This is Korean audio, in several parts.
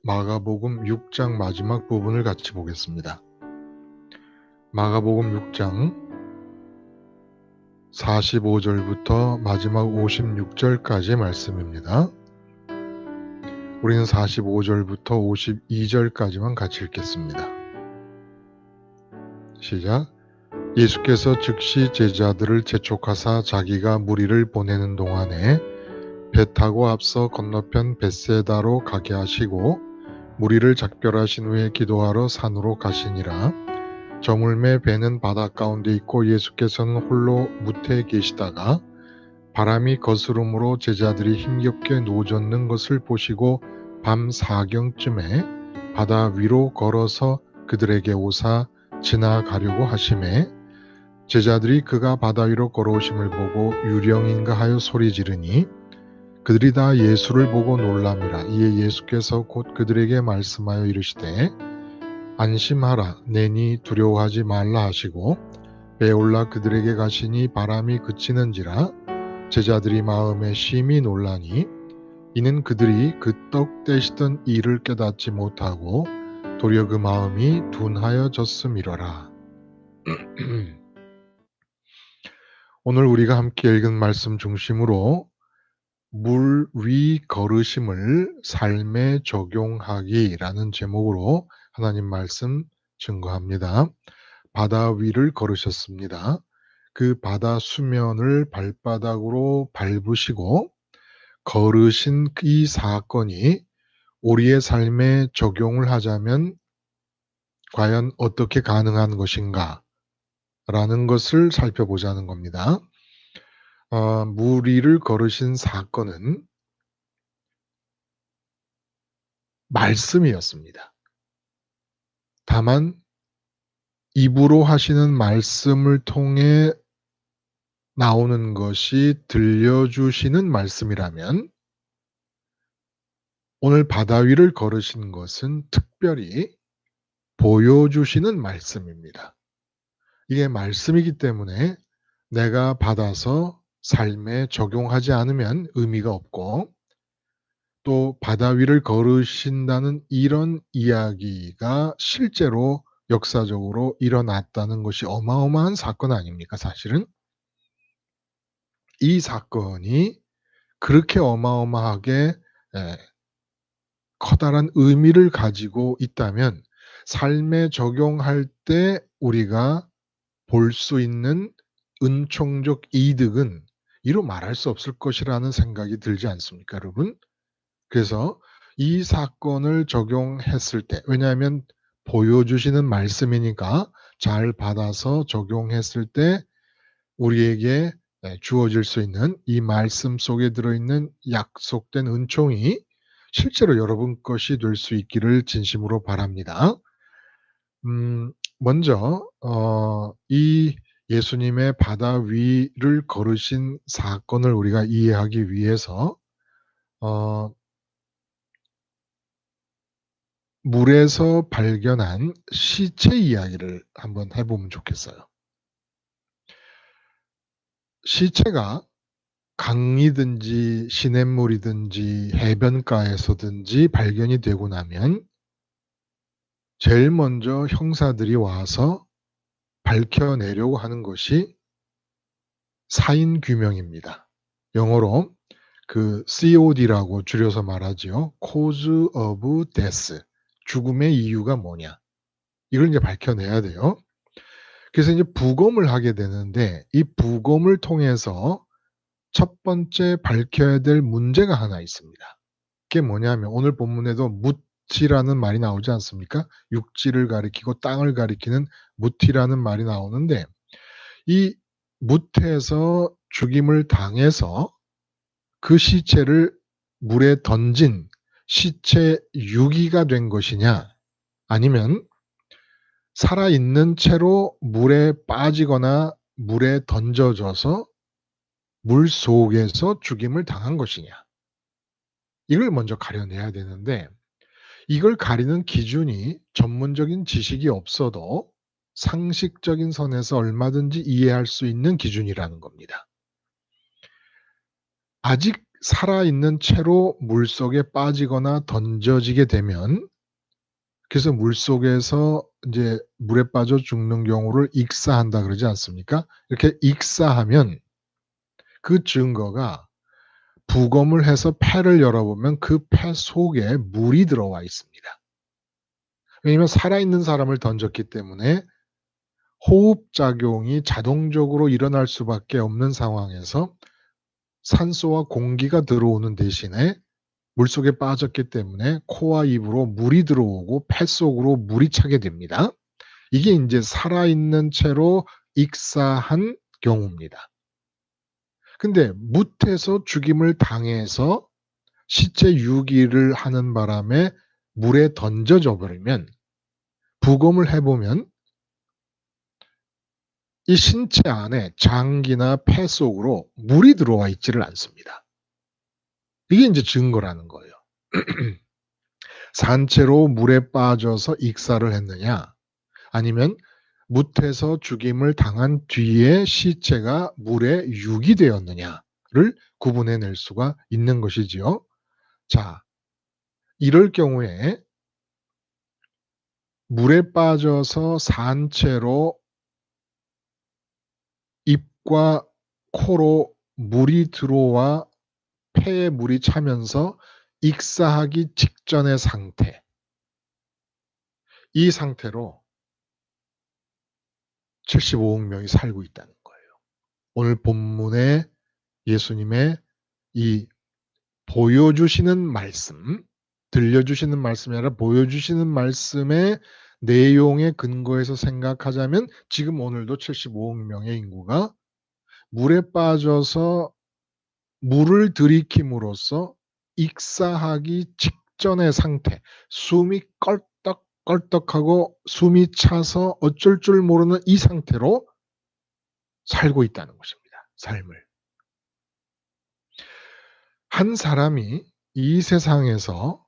마가복음 6장 마지막 부분을 같이 보겠습니다. 마가복음 6장 45절부터 마지막 56절까지 말씀입니다. 우리는 45절부터 52절까지만 같이 읽겠습니다. 시작. 예수께서 즉시 제자들을 재촉하사 자기가 무리를 보내는 동안에 배 타고 앞서 건너편 벳세다로 가게 하시고 무리를 작별하신 후에 기도하러 산으로 가시니라. 저물매 배는 바다 가운데 있고 예수께서는 홀로 무태에 계시다가 바람이 거스름으로 제자들이 힘겹게 노젓는 것을 보시고 밤 4경쯤에 바다 위로 걸어서 그들에게 오사 지나가려고 하심에 제자들이 그가 바다 위로 걸어오심을 보고 유령인가 하여 소리 지르니 그들이 다 예수를 보고 놀람이라. 이에 예수께서 곧 그들에게 말씀하여 이르시되 안심하라, 내니 두려워하지 말라 하시고 배에 올라 그들에게 가시니 바람이 그치는지라. 제자들이 마음에 심히 놀라니 이는 그들이 그 떡 떼시던 일을 깨닫지 못하고 도리어 그 마음이 둔하여졌음이로라. 오늘 우리가 함께 읽은 말씀 중심으로 물 위 걸으심을 삶에 적용하기라는 제목으로 하나님 말씀 증거합니다. 바다 위를 걸으셨습니다. 그 바다 수면을 발바닥으로 밟으시고 걸으신 이 사건이 우리의 삶에 적용을 하자면 과연 어떻게 가능한 것인가 라는 것을 살펴보자는 겁니다. 물 위를 걸으신 사건은 말씀이었습니다. 다만 입으로 하시는 말씀을 통해 나오는 것이 들려주시는 말씀이라면 오늘 바다 위를 걸으신 것은 특별히 보여주시는 말씀입니다. 이게 말씀이기 때문에 내가 받아서 삶에 적용하지 않으면 의미가 없고 또 바다 위를 걸으신다는 이런 이야기가 실제로 역사적으로 일어났다는 것이 어마어마한 사건 아닙니까, 사실은? 이 사건이 그렇게 어마어마하게 커다란 의미를 가지고 있다면 삶에 적용할 때 우리가 볼 수 있는 은총적 이득은 이루 말할 수 없을 것이라는 생각이 들지 않습니까, 여러분? 그래서 이 사건을 적용했을 때, 왜냐하면 보여주시는 말씀이니까 잘 받아서 적용했을 때 우리에게 주어질 수 있는 이 말씀 속에 들어있는 약속된 은총이 실제로 여러분 것이 될 수 있기를 진심으로 바랍니다. 먼저 이 예수님의 바다 위를 걸으신 사건을 우리가 이해하기 위해서 물에서 발견한 시체 이야기를 한번 해보면 좋겠어요. 시체가 강이든지 시냇물이든지 해변가에서든지 발견이 되고 나면 제일 먼저 형사들이 와서 밝혀내려고 하는 것이 사인 규명입니다. 영어로 그 COD라고 줄여서 말하지요. Cause of Death. 죽음의 이유가 뭐냐. 이걸 이제 밝혀내야 돼요. 그래서 이제 부검을 하게 되는데 이 부검을 통해서 첫 번째 밝혀야 될 문제가 하나 있습니다. 그게 뭐냐면 오늘 본문에도 묻지라는 말이 나오지 않습니까? 육지를 가리키고 땅을 가리키는 묻히라는 말이 나오는데 이 묻에서 죽임을 당해서 그 시체를 물에 던진 시체 유기가 된 것이냐 아니면 살아있는 채로 물에 빠지거나 물에 던져져서 물 속에서 죽임을 당한 것이냐. 이걸 먼저 가려내야 되는데 이걸 가리는 기준이 전문적인 지식이 없어도 상식적인 선에서 얼마든지 이해할 수 있는 기준이라는 겁니다. 아직 살아있는 채로 물속에 빠지거나 던져지게 되면, 그래서 물속에서 인제 물에 빠져 죽는 경우를 익사한다 그러지 않습니까? 이렇게 익사하면 그 증거가 부검을 해서 폐를 열어보면 그 폐 속에 물이 들어와 있습니다. 왜냐하면 살아있는 사람을 던졌기 때문에 호흡 작용이 자동적으로 일어날 수밖에 없는 상황에서 산소와 공기가 들어오는 대신에 물속에 빠졌기 때문에 코와 입으로 물이 들어오고 폐 속으로 물이 차게 됩니다. 이게 인제 살아있는 채로 익사한 경우입니다. 근데 묻혀서 죽임을 당해서 시체 유기를 하는 바람에 물에 던져져 버리면, 부검을 해 보면 이 신체 안에 장기나 폐 속으로 물이 들어와 있지를 않습니다. 이게 인제 증거라는 거예요. 산채로 물에 빠져서 익사를 했느냐, 아니면 묻혀서 죽임을 당한 뒤에 시체가 물에 유기되었느냐를 구분해 낼 수가 있는 것이지요. 자, 이럴 경우에 물에 빠져서 산채로 입과 코로 물이 들어와 폐에 물이 차면서 익사하기 직전의 상태, 이 상태로 75억 명이 살고 있다는 거예요. 오늘 본문에 예수님의 이 보여주시는 말씀, 들려주시는 말씀이 아니라 보여주시는 말씀의 내용에 근거해서 생각하자면 지금 오늘도 75억 명의 인구가 물에 빠져서 물을 들이킴으로써 익사하기 직전의 상태, 숨이 껄떡껄떡하고 숨이 차서 어쩔 줄 모르는 이 상태로 살고 있다는 것입니다, 삶을. 한 사람이 이 세상에서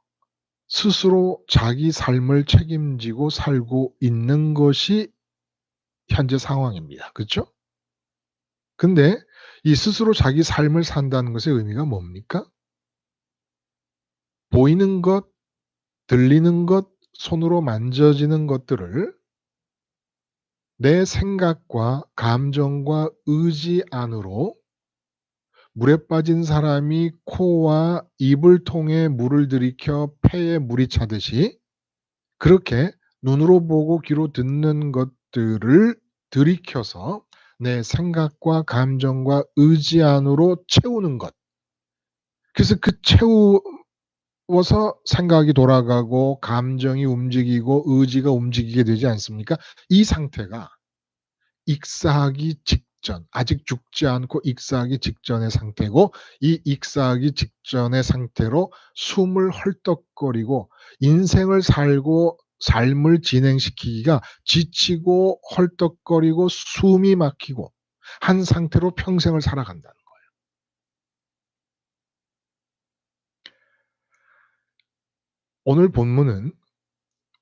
스스로 자기 삶을 책임지고 살고 있는 것이 현재 상황입니다. 그렇죠? 근데 이 스스로 자기 삶을 산다는 것의 의미가 뭡니까? 보이는 것, 들리는 것, 손으로 만져지는 것들을 내 생각과 감정과 의지 안으로, 물에 빠진 사람이 코와 입을 통해 물을 들이켜 폐에 물이 차듯이 그렇게 눈으로 보고 귀로 듣는 것들을 들이켜서 내 생각과 감정과 의지 안으로 채우는 것. 그래서 그 채워서 생각이 돌아가고 감정이 움직이고 의지가 움직이게 되지 않습니까? 이 상태가 익사하기 직전, 아직 죽지 않고 익사하기 직전의 상태고, 이 익사하기 직전의 상태로 숨을 헐떡거리고 인생을 살고 삶을 진행시키기가 지치고 헐떡거리고 숨이 막히고 한 상태로 평생을 살아간다는 거예요. 오늘 본문은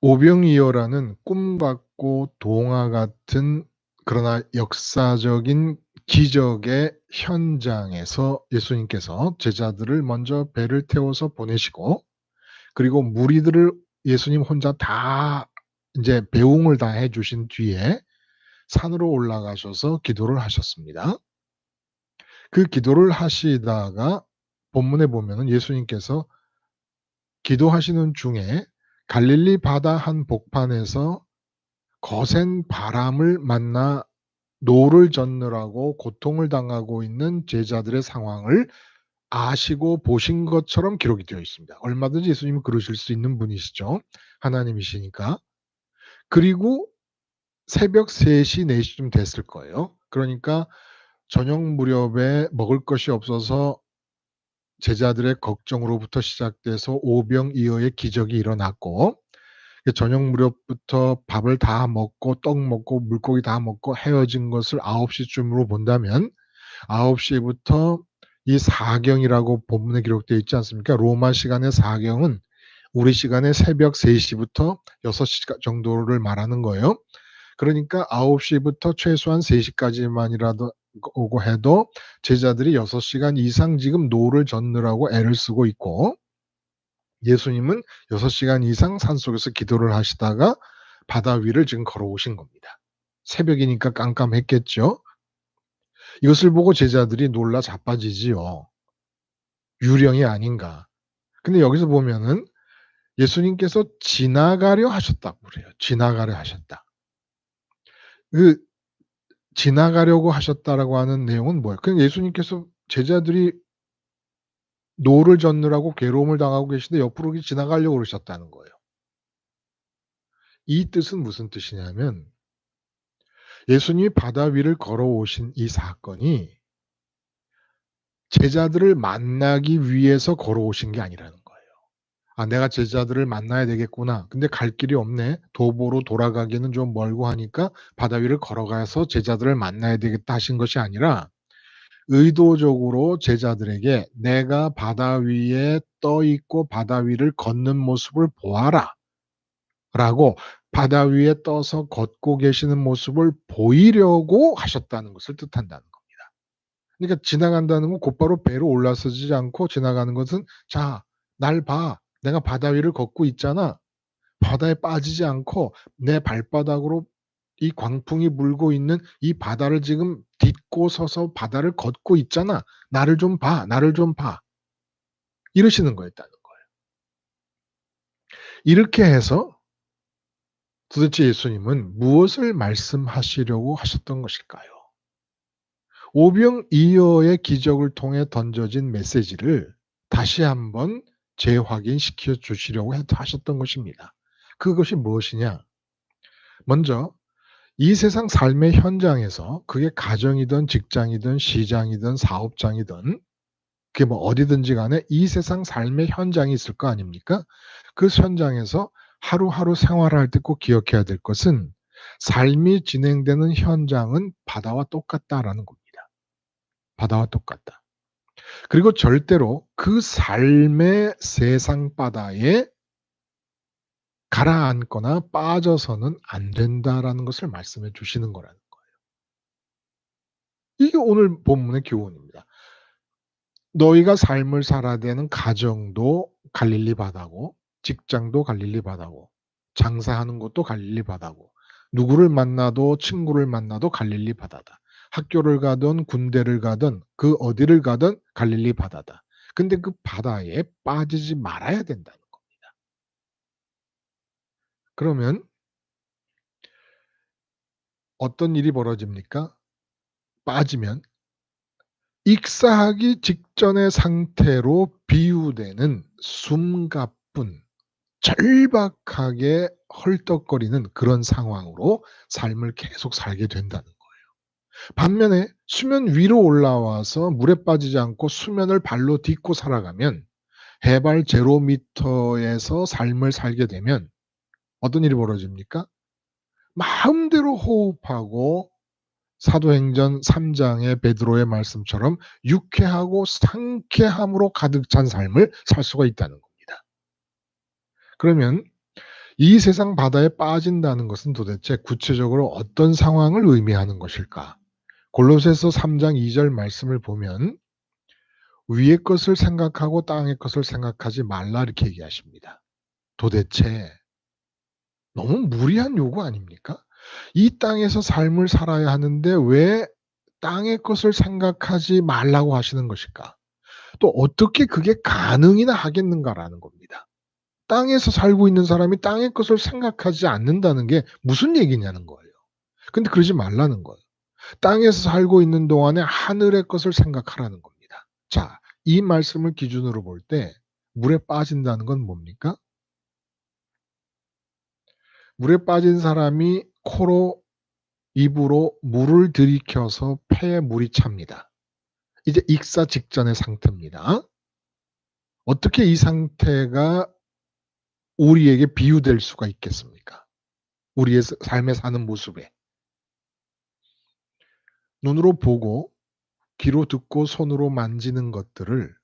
오병이어라는 꿈 같고 동화 같은, 그러나 역사적인 기적의 현장에서 예수님께서 제자들을 먼저 배를 태워서 보내시고, 그리고 무리들을 예수님 혼자 다 인제 배웅을 다 해 주신 뒤에 산으로 올라가셔서 기도를 하셨습니다. 그 기도를 하시다가 본문에 보면은 예수님께서 기도하시는 중에 갈릴리 바다 한 복판에서 거센 바람을 만나 노를 젓느라고 고통을 당하고 있는 제자들의 상황을 아시고 보신 것처럼 기록이 되어 있습니다. 얼마든지 예수님은 그러실 수 있는 분이시죠, 하나님이시니까. 그리고 새벽 3시 4 시쯤 됐을 거예요. 그러니까 저녁 무렵에 먹을 것이 없어서 제자들의 걱정으로부터 시작돼서 오병이어의 기적이 일어났고, 저녁 무렵부터 밥을 다 먹고 떡 먹고 물고기 다 먹고 헤어진 것을 9 시쯤으로 본다면 9 시부터 이 사경이라고 본문에 기록되어 있지 않습니까? 로마 시간의 사경은 우리 시간의 새벽 3 시부터 6시 정도를 말하는 거예요. 그러니까 9시 부터 최소한 3시 까지만이라도 오고 해도 제자들이 6시간 이상 지금 노를 젓느라고 애를 쓰고 있고, 예수님은 6시간 이상 산속에서 기도를 하시다가 바다 위를 지금 걸어오신 겁니다. 새벽이니까 깜깜했겠죠. 이것을 보고 제자들이 놀라 자빠지지요. 유령이 아닌가. 근데 여기서 보면은 예수님께서 지나가려 하셨다고 그래요. 지나가려 하셨다. 그 지나가려고 하셨다라고 하는 내용은 뭐예요? 그냥 예수님께서 제자들이 노를 젓느라고 괴로움을 당하고 계신데 옆으로 지나가려고 그러셨다는 거예요. 이 뜻은 무슨 뜻이냐면, 예수님이 바다 위를 걸어오신 이 사건이 제자들을 만나기 위해서 걸어오신 게 아니라는 거예요. '아, 내가 제자들을 만나야 되겠구나. 근데 갈 길이 없네. 도보로 돌아가기는 좀 멀고 하니까 바다 위를 걸어가서 제자들을 만나야 되겠다.' 하신 것이 아니라, 의도적으로 제자들에게 "내가 바다 위에 떠 있고 바다 위를 걷는 모습을 보아라." 라고 바다 위에 떠서 걷고 계시는 모습을 보이려고 하셨다는 것을 뜻한다는 겁니다. 그러니까 지나간다는 건 곧바로 배로 올라서지 않고, 지나가는 것은 "자, 날 봐. 내가 바다 위를 걷고 있잖아." 바다에 빠지지 않고 내 발바닥으로 이 광풍이 불고 있는 이 바다를 지금 딛고 서서 바다를 걷고 있잖아. 나를 좀 봐. 나를 좀 봐. 이러시는 거였다는 거예요. 이렇게 해서 도대체 예수님은 무엇을 말씀하시려고 하셨던 것일까요? 오병이어의 기적을 통해 던져진 메시지를 다시 한번 재확인시켜 주시려고 하셨던 것입니다. 그것이 무엇이냐? 먼저 이 세상 삶의 현장에서, 그게 가정이든 직장이든 시장이든 사업장이든 그게 뭐 어디든지 간에 이 세상 삶의 현장이 있을 거 아닙니까? 그 현장에서 하루하루 생활할 때 꼭 기억해야 될 것은, 삶이 진행되는 현장은 바다와 똑같다라는 겁니다. 바다와 똑같다. 그리고 절대로 그 삶의 세상 바다에 가라앉거나 빠져서는 안 된다라는 것을 말씀해 주시는 거라는 거예요. 이게 오늘 본문의 교훈입니다. 너희가 삶을 살아야 되는 가정도 갈릴리 바다고, 직장도 갈릴리 바다고, 장사하는 것도 갈릴리 바다고, 누구를 만나도 친구를 만나도 갈릴리 바다다. 학교를 가든 군대를 가든 그 어디를 가든 갈릴리 바다다. 근데 그 바다에 빠지지 말아야 된다는 겁니다. 그러면 어떤 일이 벌어집니까? 빠지면 익사하기 직전의 상태로 비유되는 숨가쁜, 절박하게 헐떡거리는 그런 상황으로 삶을 계속 살게 된다는 거예요. 반면에 수면 위로 올라와서 물에 빠지지 않고 수면을 발로 딛고 살아가면, 해발 0m에서 삶을 살게 되면 어떤 일이 벌어집니까? 마음대로 호흡하고, 사도행전 3 장의 베드로의 말씀처럼 유쾌하고 상쾌함으로 가득 찬 삶을 살 수가 있다는 겁니다. 그러면 이 세상 바다에 빠진다는 것은 도대체 구체적으로 어떤 상황을 의미하는 것일까? 골로새서 3장 2절 말씀을 보면 "위의 것을 생각하고 땅의 것을 생각하지 말라." 이렇게 얘기하십니다. 도대체 너무 무리한 요구 아닙니까? 이 땅에서 삶을 살아야 하는데 왜 땅의 것을 생각하지 말라고 하시는 것일까? 또 어떻게 그게 가능이나 하겠는가라는 겁니다. 땅에서 살고 있는 사람이 땅의 것을 생각하지 않는다는 게 무슨 얘기냐는 거예요. 근데 그러지 말라는 거예요. 땅에서 살고 있는 동안에 하늘의 것을 생각하라는 겁니다. 자, 이 말씀을 기준으로 볼 때 물에 빠진다는 건 뭡니까? 물에 빠진 사람이 코로, 입으로 물을 들이켜서 폐에 물이 찹니다. 이제 익사 직전의 상태입니다. 어떻게 이 상태가 우리에게 비유될 수가 있겠습니까? 우리의 삶에 사는 모습에. 눈으로 보고 귀로 듣고 손으로 만지는 것들을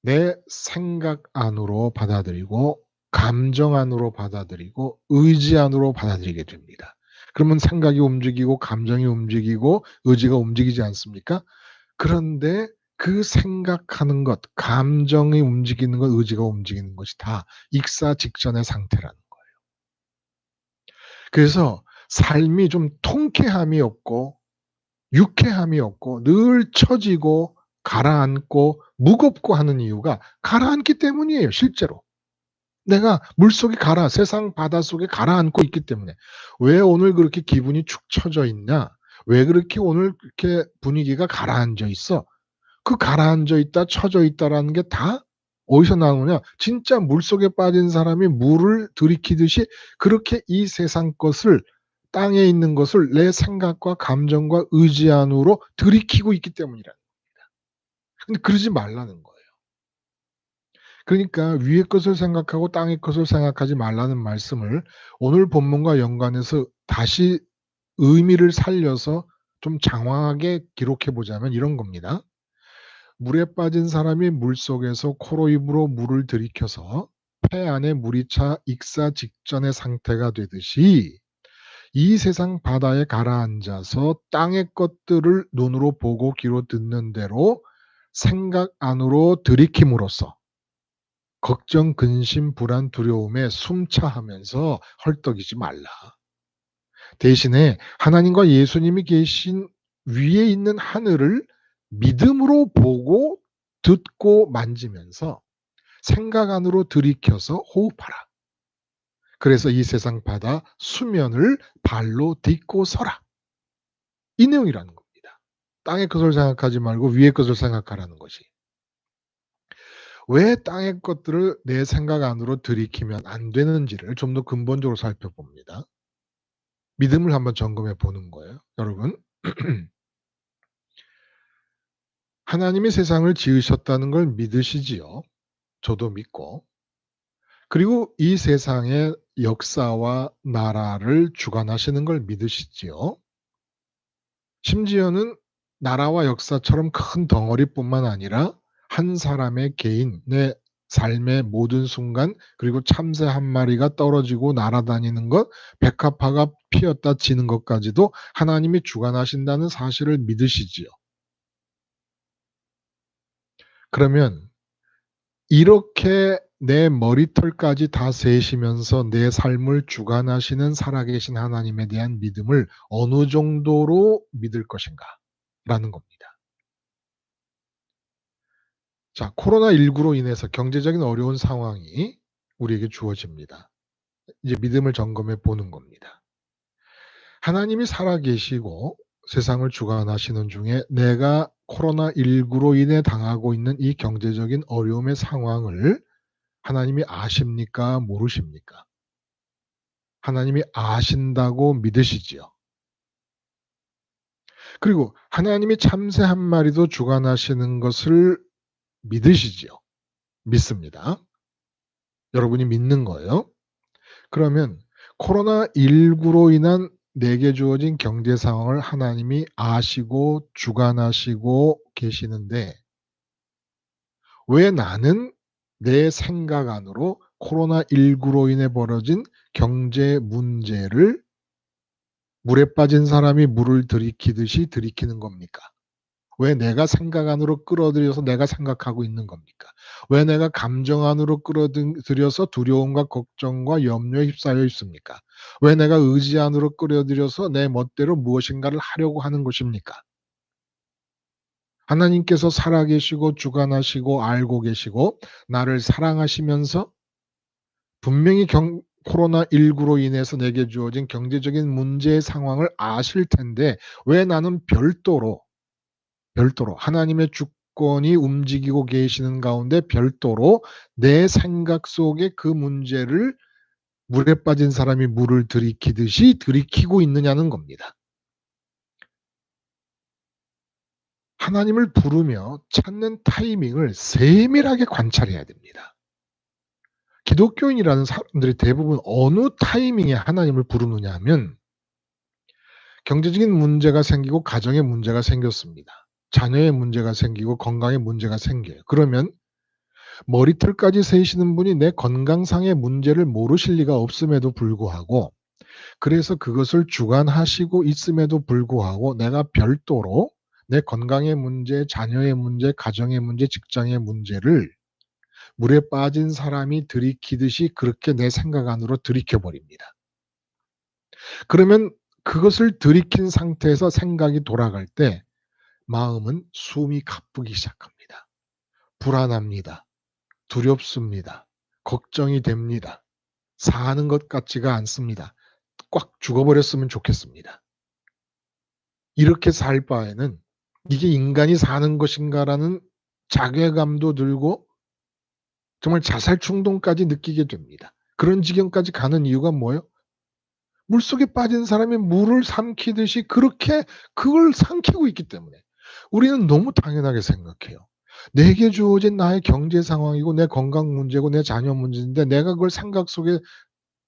내 생각 안으로 받아들이고 감정 안으로 받아들이고 의지 안으로 받아들이게 됩니다. 그러면 생각이 움직이고 감정이 움직이고 의지가 움직이지 않습니까? 그런데 그 생각하는 것, 감정이 움직이는 것, 의지가 움직이는 것이 다 익사직전의 상태라는 거예요. 그래서 삶이 좀 통쾌함이 없고 유쾌함이 없고 늘 처지고 가라앉고 무겁고 하는 이유가 가라앉기 때문이에요, 실제로. 내가 물속에 세상 바닷속에 가라앉고 있기 때문에. 왜 오늘 그렇게 기분이 축 처져 있냐? 왜 그렇게 오늘 그렇게 분위기가 가라앉아 있어? 그 가라앉아 있다, 처져 있다라는 게 다 어디서 나오느냐? 진짜 물속에 빠진 사람이 물을 들이키듯이 그렇게 이 세상 것을, 땅에 있는 것을 내 생각과 감정과 의지 안으로 들이키고 있기 때문이라는. 근데 그러지 말라는 거예요. 그러니까 위의 것을 생각하고 땅의 것을 생각하지 말라는 말씀을 오늘 본문과 연관해서 다시 의미를 살려서 좀 장황하게 기록해 보자면 이런 겁니다. 물에 빠진 사람이 물속에서 코로 입으로 물을 들이켜서 폐 안에 물이 차 익사 직전의 상태가 되듯이 이 세상 바다에 가라앉아서 땅의 것들을 눈으로 보고 귀로 듣는 대로 생각 안으로 들이킴으로써 걱정, 근심, 불안, 두려움에 숨차하면서 헐떡이지 말라. 대신에 하나님과 예수님이 계신 위에 있는 하늘을 믿음으로 보고 듣고 만지면서 생각 안으로 들이켜서 호흡하라. 그래서 이 세상 바다 수면을 발로 딛고 서라. 이 내용이라는 겁니다. 땅의 것을 생각하지 말고 위의 것을 생각하라는 것이. 왜 땅의 것들을 내 생각 안으로 들이키면 안 되는지를 좀 더 근본적으로 살펴봅니다. 믿음을 한번 점검해 보는 거예요. 여러분, 하나님이 세상을 지으셨다는 걸 믿으시지요? 저도 믿고. 그리고 이 세상의 역사와 나라를 주관하시는 걸 믿으시지요? 심지어는 나라와 역사처럼 큰 덩어리뿐만 아니라 한 사람의 개인의 삶의 모든 순간, 그리고 참새 한 마리가 떨어지고 날아다니는 것, 백합화가 피었다 지는 것까지도 하나님이 주관하신다는 사실을 믿으시지요. 그러면 이렇게 내 머리털까지 다 세시면서 내 삶을 주관하시는 살아계신 하나님에 대한 믿음을 어느 정도로 믿을 것인가라는 겁니다. 자, 코로나19로 인해서 경제적인 어려운 상황이 우리에게 주어집니다. 이제 믿음을 점검해 보는 겁니다. 하나님이 살아계시고 세상을 주관하시는 중에 내가 코로나19로 인해 당하고 있는 이 경제적인 어려움의 상황을 하나님이 아십니까? 모르십니까? 하나님이 아신다고 믿으시지요. 그리고 하나님이 참새 한 마리도 주관하시는 것을 믿으시지요. 믿습니다. 여러분이 믿는 거예요. 그러면 코로나19로 인한 내게 주어진 경제 상황을 하나님이 아시고 주관하시고 계시는데 왜 나는 내 생각 안으로 코로나19로 인해 벌어진 경제 문제를 물에 빠진 사람이 물을 들이키듯이 들이키는 겁니까? 왜 내가 생각 안으로 끌어들여서 내가 생각하고 있는 겁니까? 왜 내가 감정 안으로 끌어들여서 두려움과 걱정과 염려에 휩싸여 있습니까? 왜 내가 의지 안으로 끌어들여서 내 멋대로 무엇인가를 하려고 하는 것입니까? 하나님께서 살아계시고 주관하시고 알고 계시고 나를 사랑하시면서 분명히 코로나19로 인해서 내게 주어진 경제적인 문제의 상황을 아실 텐데 왜 나는 별도로 하나님의 주권이 움직이고 계시는 가운데 별도로 내 생각 속에 그 문제를 물에 빠진 사람이 물을 들이키듯이 들이키고 있느냐는 겁니다. 하나님을 부르며 찾는 타이밍을 세밀하게 관찰해야 됩니다. 기독교인이라는 사람들이 대부분 어느 타이밍에 하나님을 부르느냐 하면 경제적인 문제가 생기고 가정에 문제가 생겼습니다. 자녀의 문제가 생기고 건강에 문제가 생겨요. 그러면 머리털까지 세시는 분이 내 건강상의 문제를 모르실 리가 없음에도 불구하고, 그래서 그것을 주관하시고 있음에도 불구하고 내가 별도로 내 건강의 문제, 자녀의 문제, 가정의 문제, 직장의 문제를 물에 빠진 사람이 들이키듯이 그렇게 내 생각 안으로 들이켜 버립니다. 그러면 그것을 들이킨 상태에서 생각이 돌아갈 때 마음은 숨이 가쁘기 시작합니다. 불안합니다. 두렵습니다. 걱정이 됩니다. 사는 것 같지가 않습니다. 꽉 죽어버렸으면 좋겠습니다. 이렇게 살 바에는 '이게 인간이 사는 것인가.'라는 자괴감도 들고 정말 자살 충동까지 느끼게 됩니다. 그런 지경까지 가는 이유가 뭐예요? 물속에 빠진 사람이 물을 삼키듯이 그렇게 그걸 삼키고 있기 때문에. 우리는 너무 당연하게 생각해요. 내게 주어진 나의 경제 상황이고 내 건강 문제고 내 자녀 문제인데 내가 그걸 생각 속에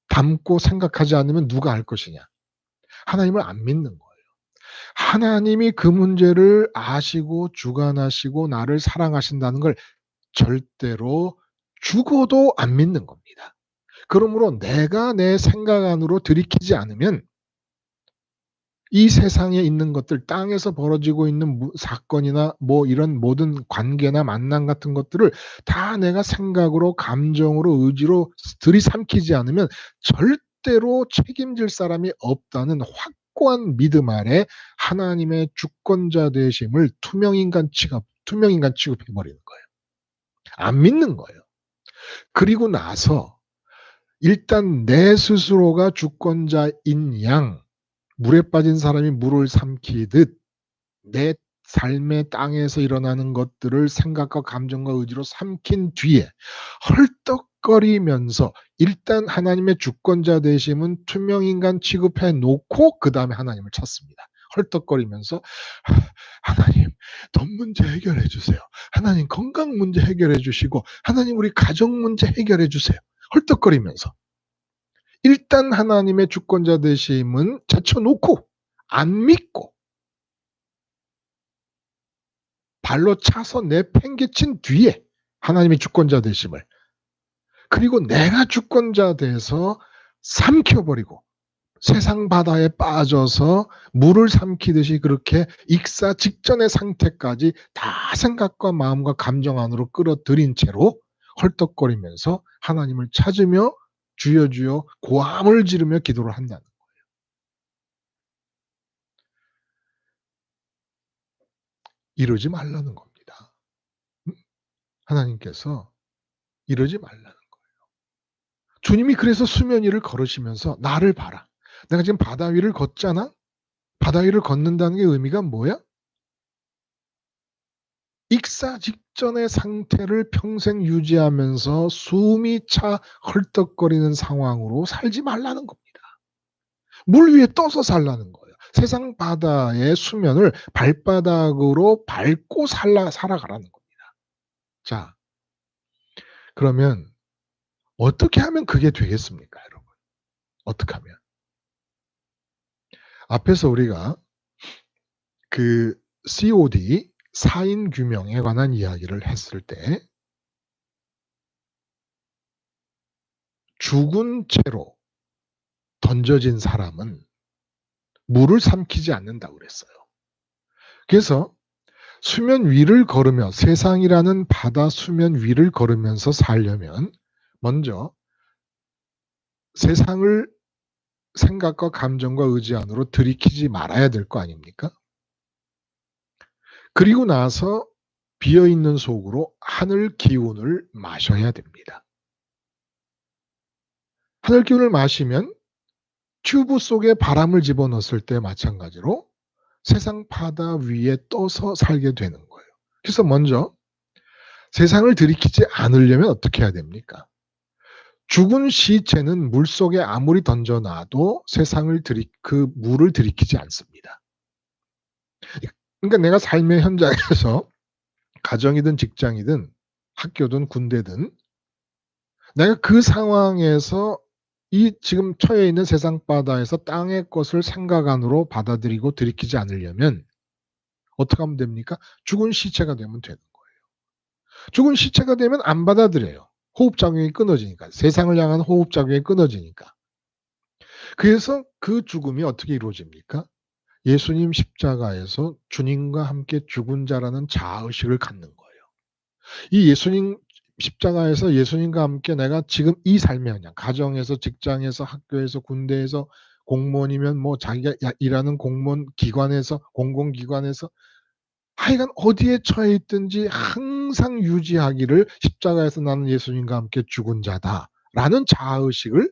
담고 생각하지 않으면 누가 알 것이냐. 하나님을 안 믿는 거예요. 하나님이 그 문제를 아시고 주관하시고 나를 사랑하신다는 걸 절대로 죽어도 안 믿는 겁니다. 그러므로 내가 내 생각 안으로 들이키지 않으면 이 세상에 있는 것들, 땅에서 벌어지고 있는 사건이나 뭐 이런 모든 관계나 만남 같은 것들을 다 내가 생각으로 감정으로 의지로 들이삼키지 않으면 절대로 책임질 사람이 없다는 확고한 믿음 아래 하나님의 주권자 되심을 투명인간 취급해 버리는 거예요. 안 믿는 거예요. 그리고 나서 일단 내 스스로가 주권자인 양, 물에 빠진 사람이 물을 삼키듯 내 삶의 땅에서 일어나는 것들을 생각과 감정과 의지로 삼킨 뒤에 헐떡거리면서 일단 하나님의 주권자 되심은 투명인간 취급해 놓고 그다음에 하나님을 찾습니다. 헐떡거리면서 하나님 돈 문제 해결해 주세요. 하나님 건강 문제 해결해 주시고 하나님 우리 가정 문제 해결해 주세요. 헐떡거리면서 일단 하나님의 주권자 되심은 제쳐놓고 안 믿고 발로 차서 내팽개친 뒤에 하나님의 주권자 되심을, 그리고 내가 주권자 돼서 삼켜버리고 세상 바다에 빠져서 물을 삼키듯이 그렇게 익사 직전의 상태까지 다 생각과 마음과 감정 안으로 끌어들인 채로 헐떡거리면서 하나님을 찾으며 주여 주여 고함을 지르며 기도를 한다는, 이러지 말라는 겁니다. 하나님께서 이러지 말라는 거예요. 주님이 그래서 수면 위를 걸으시면서 나를 봐라. 내가 지금 바다 위를 걷잖아? 바다 위를 걷는다는 게 의미가 뭐야? 익사 직전의 상태를 평생 유지하면서 숨이 차 헐떡거리는 상황으로 살지 말라는 겁니다. 물 위에 떠서 살라는 거예요. 세상 바다의 수면을 발바닥으로 밟고 살아가라는 겁니다. 자, 그러면 어떻게 하면 그게 되겠습니까, 여러분? 어떻게 하면? 앞에서 우리가 그 COD 사인 규명에 관한 이야기를 했을 때 죽은 채로 던져진 사람은 물을 삼키지 않는다고 그랬어요. 그래서 수면 위를 걸으며 세상이라는 바다 수면 위를 걸으면서 살려면 먼저 세상을 생각과 감정과 의지 안으로 들이키지 말아야 될 거 아닙니까? 그리고 나서 비어 있는 속으로 하늘 기운을 마셔야 됩니다. 하늘 기운을 마시면 튜브 속에 바람을 집어넣었을 때 마찬가지로 세상 바다 위에 떠서 살게 되는 거예요. 그래서 먼저 세상을 들이키지 않으려면 어떻게 해야 됩니까? 죽은 시체는 물속에 아무리 던져 놔도 그 물을 들이키지 않습니다. 그러니까 내가 삶의 현장에서 가정이든 직장이든 학교든 군대든 내가 그 상황에서 이 지금 처해 있는 세상 바다에서 땅의 것을 생각 안으로 받아들이고 들이키지 않으려면 어떻게 하면 됩니까? 죽은 시체가 되면 되는 거예요. 죽은 시체가 되면 안 받아들여요. 호흡작용이 끊어지니까. 세상을 향한 호흡작용이 끊어지니까. 그래서 그 죽음이 어떻게 이루어집니까? 예수님 십자가에서 주님과 함께 죽은 자라는 자아의식을 갖는 거예요. 이 예수님 십자가에서 예수님과 함께 내가 지금 이 삶의 현장, 가정에서, 직장에서, 학교에서, 군대에서, 공무원이면 뭐 자기가 일하는 공무원 기관에서, 공공기관에서 하여간 어디에 처해 있든지 항상 유지하기를 '십자가에서 나는 예수님과 함께 죽은 자다.'라는 자아의식을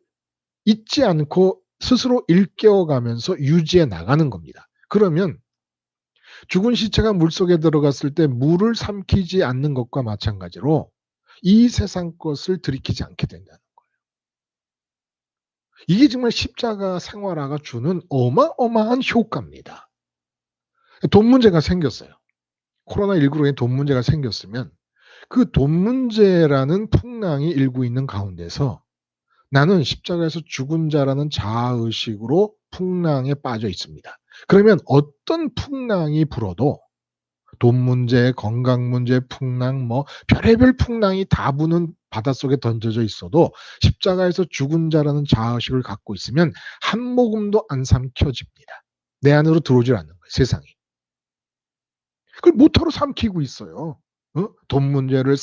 잊지 않고 스스로 일깨워 가면서 유지해 나가는 겁니다. 그러면 죽은 시체가 물속에 들어갔을 때 물을 삼키지 않는 것과 마찬가지로 이 세상 것을 들이키지 않게 된다는 거예요. 이게 정말 십자가 생활화가 주는 어마어마한 효과입니다. 돈 문제가 생겼어요. 코로나19로 인해 돈 문제가 생겼으면 그 돈 문제라는 풍랑이 일고 있는 가운데서 나는 십자가에서 죽은 자라는 자아의식으로 풍랑에 빠져 있습니다. 그러면 어떤 풍랑이 불어도 돈 문제, 건강 문제, 풍랑 뭐 별의별 풍랑이 다 부는 바닷속에 던져져 있어도 십자가에서 죽은 자라는 자아의식을 갖고 있으면 한 모금도 안 삼켜집니다. 내 안으로 들어오질 않는 거예요, 세상이. 그걸 모터로 삼키고 있어요. 돈 문제를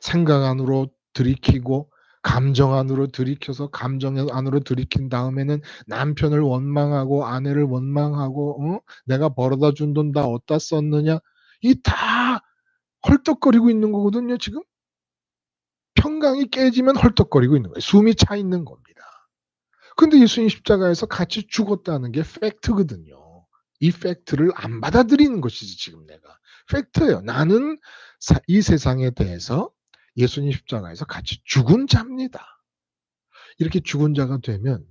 생각 안으로 들이키고 감정 안으로 들이켜서 감정 안으로 들이킨 다음에는 남편을 원망하고 아내를 원망하고 "내가 벌어다 준 돈 다 어디다 썼느냐." 이 다 헐떡거리고 있는 거거든요 지금. 평강이 깨지면 헐떡거리고 있는 거예요. 숨이 차 있는 겁니다. 근데 예수님 십자가에서 같이 죽었다는 게 팩트거든요. 이 팩트를 안 받아들이는 것이지 지금 내가. 팩트예요. 나는 이 세상에 대해서 예수님 십자가에서 같이 죽은 자입니다. 이렇게 죽은 자가 되면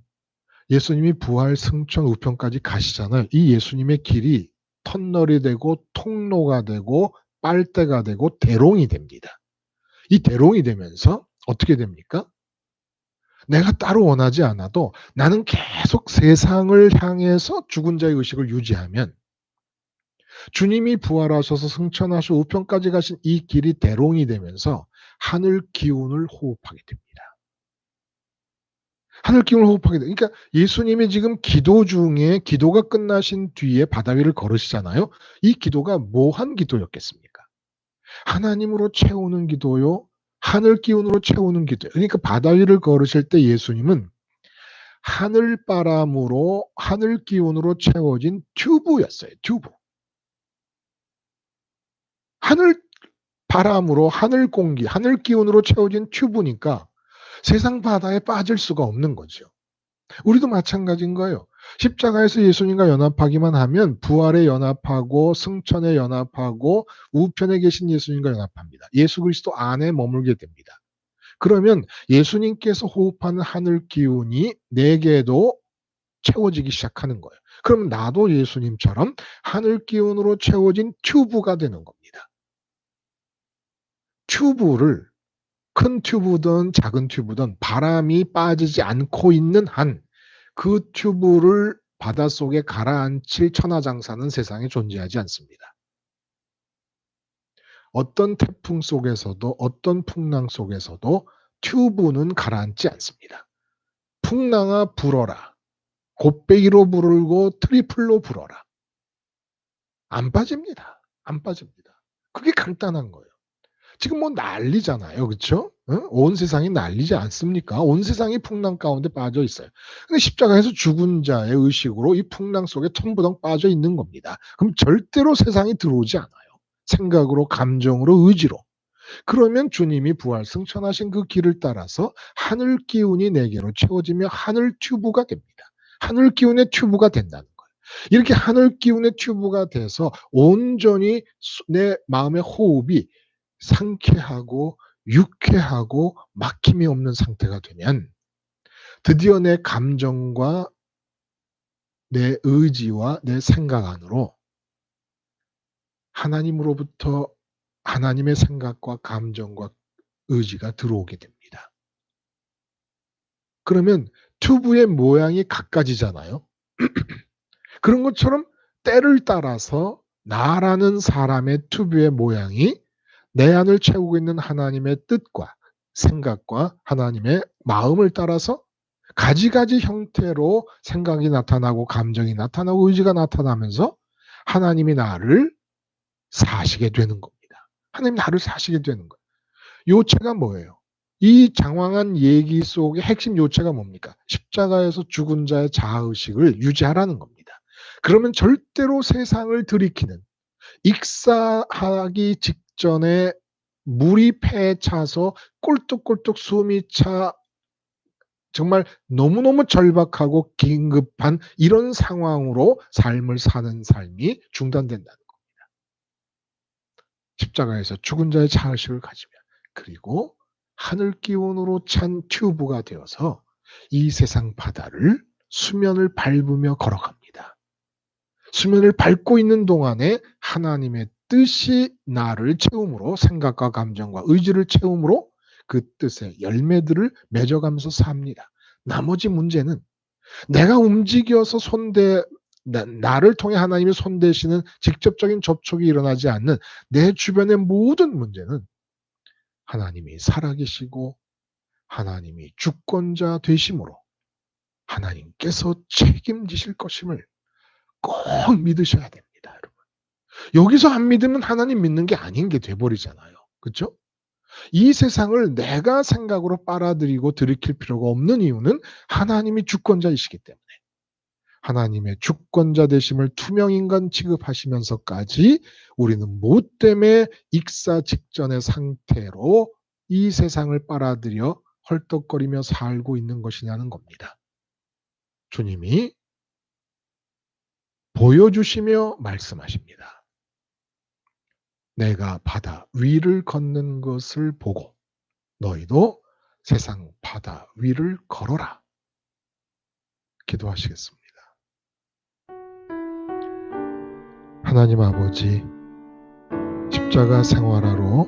예수님이 부활, 승천, 우편까지 가시잖아요. 이 예수님의 길이 터널이 되고 통로가 되고 빨대가 되고 대롱이 됩니다. 이 대롱이 되면서 어떻게 됩니까? 내가 따로 원하지 않아도 나는 계속 세상을 향해서 죽은 자의 의식을 유지하면 주님이 부활하셔서 승천하시고 우편까지 가신 이 길이 대롱이 되면서 하늘 기운을 호흡하게 됩니다. 하늘 기운을 호흡하게 돼. 그러니까 예수님이 지금 기도 중에 기도가 끝나신 뒤에 바다 위를 걸으시잖아요. 이 기도가 뭐 한 기도였겠습니까? 하나님으로 채우는 기도요. 하늘 기운으로 채우는 기도예요. 그러니까 바다 위를 걸으실 때 예수님은 하늘바람으로 하늘 기운으로 채워진 튜브였어요, 튜브. 하늘 바람으로 하늘 공기, 하늘 기운으로 채워진 튜브니까 세상 바다에 빠질 수가 없는 거죠. 우리도 마찬가지인 거예요. 십자가에서 예수님과 연합하기만 하면 부활에 연합하고 승천에 연합하고 우편에 계신 예수님과 연합합니다. 예수 그리스도 안에 머물게 됩니다. 그러면 예수님께서 호흡하는 하늘 기운이 내게도 채워지기 시작하는 거예요. 그럼 나도 예수님처럼 하늘 기운으로 채워진 튜브가 되는 겁니다. 튜브를 큰 튜브든 작은 튜브든 바람이 빠지지 않고 있는 한 그 튜브를 바닷속에 가라앉힐 천하장사는 세상에 존재하지 않습니다. 어떤 태풍 속에서도 어떤 풍랑 속에서도 튜브는 가라앉지 않습니다. 풍랑아 불어라. 곱배기로 불고 트리플로 불어라. 안 빠집니다. 안 빠집니다. 그게 간단한 거예요. 지금 뭐 난리잖아요. 그쵸? 온 세상이 난리지 않습니까? 온 세상이 풍랑 가운데 빠져 있어요. 근데 십자가에서 죽은 자의 의식으로 이 풍랑 속에 첨부당 빠져 있는 겁니다. 그럼 절대로 세상이 들어오지 않아요. 생각으로, 감정으로, 의지로. 그러면 주님이 부활 승천하신 그 길을 따라서 하늘 기운이 내게로 채워지며 하늘 튜브가 됩니다. 하늘 기운의 튜브가 된다는 거예요. 이렇게 하늘 기운의 튜브가 돼서 온전히 내 마음의 호흡이 상쾌하고 유쾌하고 막힘이 없는 상태가 되면 드디어 내 감정과 내 의지와 내 생각 안으로 하나님으로부터 하나님의 생각과 감정과 의지가 들어오게 됩니다. 그러면 튜브의 모양이 갖가지잖아요. 그런 것처럼 때를 따라서 나라는 사람의 튜브의 모양이 내 안을 채우고 있는 하나님의 뜻과 생각과 하나님의 마음을 따라서 가지가지 형태로 생각이 나타나고 감정이 나타나고 의지가 나타나면서 하나님이 나를 사시게 되는 겁니다. 하나님이 나를 사시게 되는 거예요. 요체가 뭐예요? 이 장황한 얘기 속의 핵심 요체가 뭡니까? 십자가에서 죽은 자의 자아의식을 유지하라는 겁니다. 그러면 절대로 세상을 들이키는 익사하기 직전에 물이 폐에 차서 꼴뚝꼴뚝 숨이 차 정말 너무너무 절박하고 긴급한 이런 상황으로 삶을 사는 삶이 중단된다는 거. 십자가에서 죽은 자의 자아의식을 가지면 그리고 하늘 기운으로 찬 튜브가 되어서 이 세상 바다를 수면을 밟으며 걸어갑니다. 수면을 밟고 있는 동안에 하나님의 뜻이 나를 채움으로 생각과 감정과 의지를 채움으로 그 뜻의 열매들을 맺어가면서 삽니다. 나머지 문제는 내가 움직여서 나를 통해 하나님이 손대시는 직접적인 접촉이 일어나지 않는 내 주변의 모든 문제는 하나님이 살아계시고 하나님이 주권자 되심으로 하나님께서 책임지실 것임을 꼭 믿으셔야 됩니다, 여러분. 여기서 안 믿으면 하나님 믿는 게 아닌 게 돼버리잖아요. 그렇죠? 이 세상을 내가 생각으로 빨아들이고 들이킬 필요가 없는 이유는 하나님이 주권자이시기 때문에 하나님의 주권자 되심을 투명인간 취급하시면서까지 우리는 뭐 때문에 익사 직전의 상태로 이 세상을 빨아들여 헐떡거리며 살고 있는 것이냐는 겁니다. 주님이 보여주시며 말씀하십니다. 내가 바다 위를 걷는 것을 보고 너희도 세상 바다 위를 걸어라. 기도하시겠습니다. 하나님 아버지, 십자가 생활하러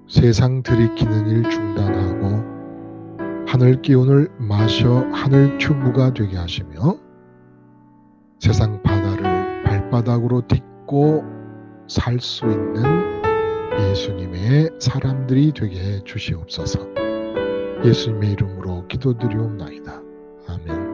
세상 들이키는 일 중단하고 하늘 기운을 마셔 하늘 튜브가 되게 하시며 세상 바다를 발바닥으로 딛고 살 수 있는 예수님의 사람들이 되게 해 주시옵소서. 예수님의 이름으로 기도드리옵나이다. 아멘.